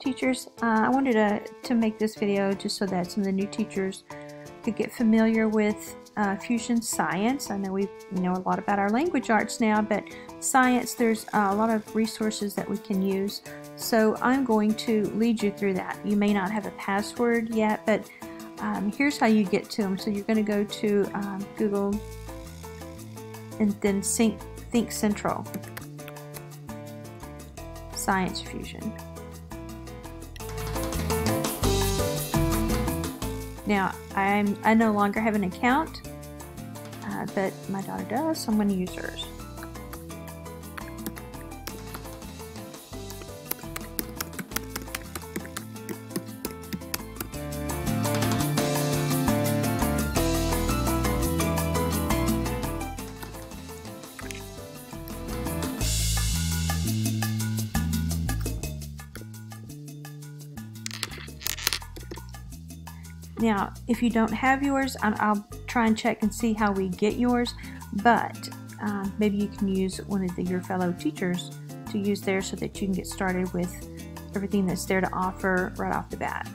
Teachers, I wanted to make this video just so that some of the new teachers could get familiar with Fusion Science. I know we know a lot about our language arts now, but science, there's a lot of resources that we can use. So I'm going to lead you through that. You may not have a password yet, but here's how you get to them. So you're going to go to Google and then Think Central Science Fusion. Now, I no longer have an account, but my daughter does, so I'm going to use hers. Now, if you don't have yours, I'll try and check and see how we get yours, but maybe you can use one of your fellow teachers to use theirs so that you can get started with everything that's there to offer right off the bat.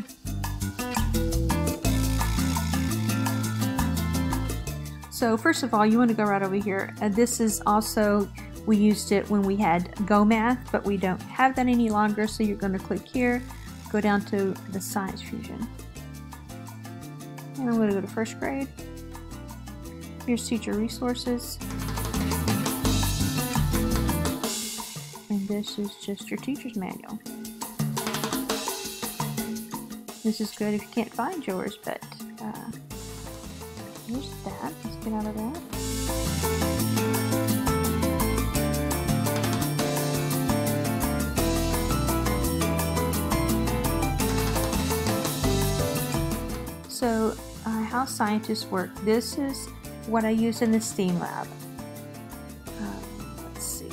So first of all, you want to go right over here. This is also, we used it when we had GoMath, but we don't have that any longer, so you're going to click here, go down to the Science Fusion. And I'm going to go to first grade. Here's teacher resources. And this is just your teacher's manual. This is good if you can't find yours, but here's that. Let's get out of that. So how scientists work. This is what I use in the STEAM lab. Let's see.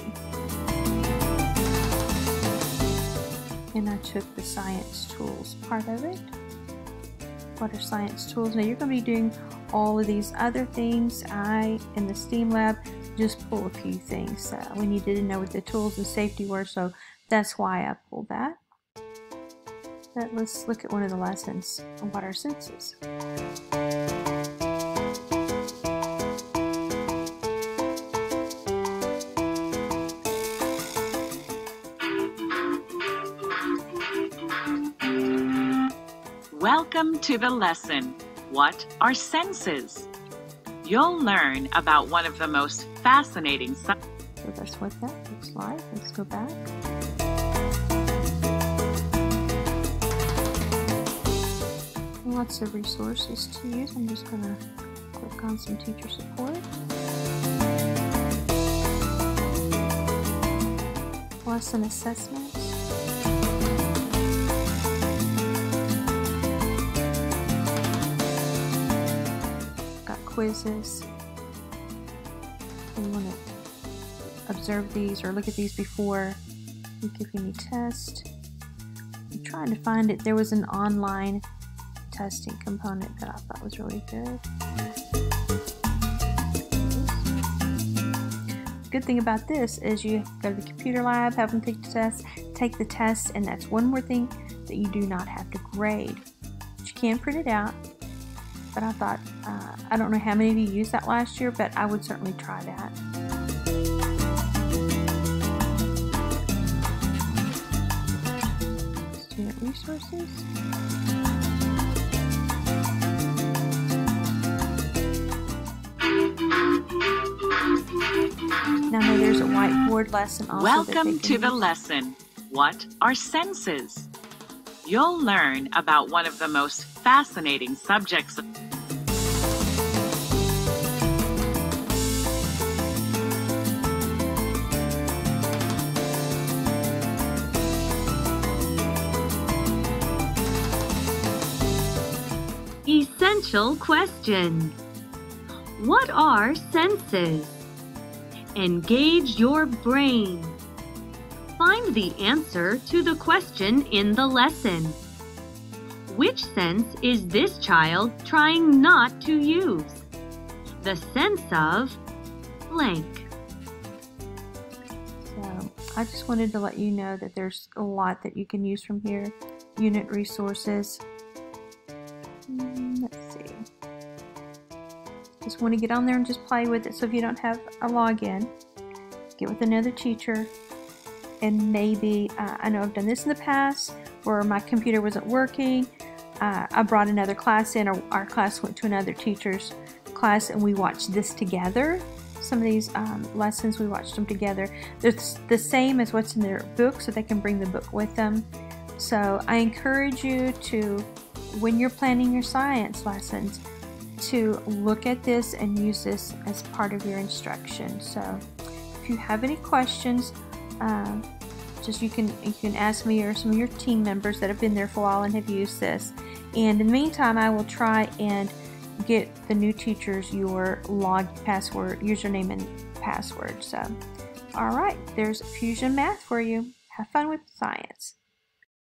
And I took the science tools part of it. What are science tools? Now you're going to be doing all of these other things. In the STEAM lab, just pull a few things. We needed to know what the tools and safety were, so that's why I pulled that. But let's look at one of the lessons on what are senses. Welcome to the lesson, What are Senses? You'll learn about one of the most fascinating subjects. So that's what that looks like. Let's go back. Lots of resources to use. I'm just going to click on some teacher support. Lesson assessments. Got quizzes. You want to observe these or look at these before you give any test. I'm trying to find it. There was an online testing component that I thought was really good. Good thing about this is you go to the computer lab, have them take the test, and that's one more thing that you do not have to grade. But you can print it out. But I thought, I don't know how many of you used that last year, but I would certainly try that. Student resources. Now there's a whiteboard lesson also. Welcome to the lesson, What are Senses? You'll learn about one of the most fascinating subjects. Essential question. What are senses? Engage your brain. Find the answer to the question in the lesson. Which sense is this child trying not to use? The sense of blank. So I just wanted to let you know that there's a lot that you can use from here. Unit resources. Let's see. Just want to get on there and just play with it. So if you don't have a login, get with another teacher. And maybe, I know I've done this in the past where my computer wasn't working. I brought another class in, or our class went to another teacher's class, and we watched this together. Some of these lessons, we watched them together. They're the same as what's in their book, so they can bring the book with them. So I encourage you to, when you're planning your science lessons, to look at this and use this as part of your instruction. So if you have any questions, just you can ask me or some of your team members that have been there for a while and have used this. And in the meantime, I will try and get the new teachers your password, username and password. So, all right, there's Fusion Math for you. Have fun with science.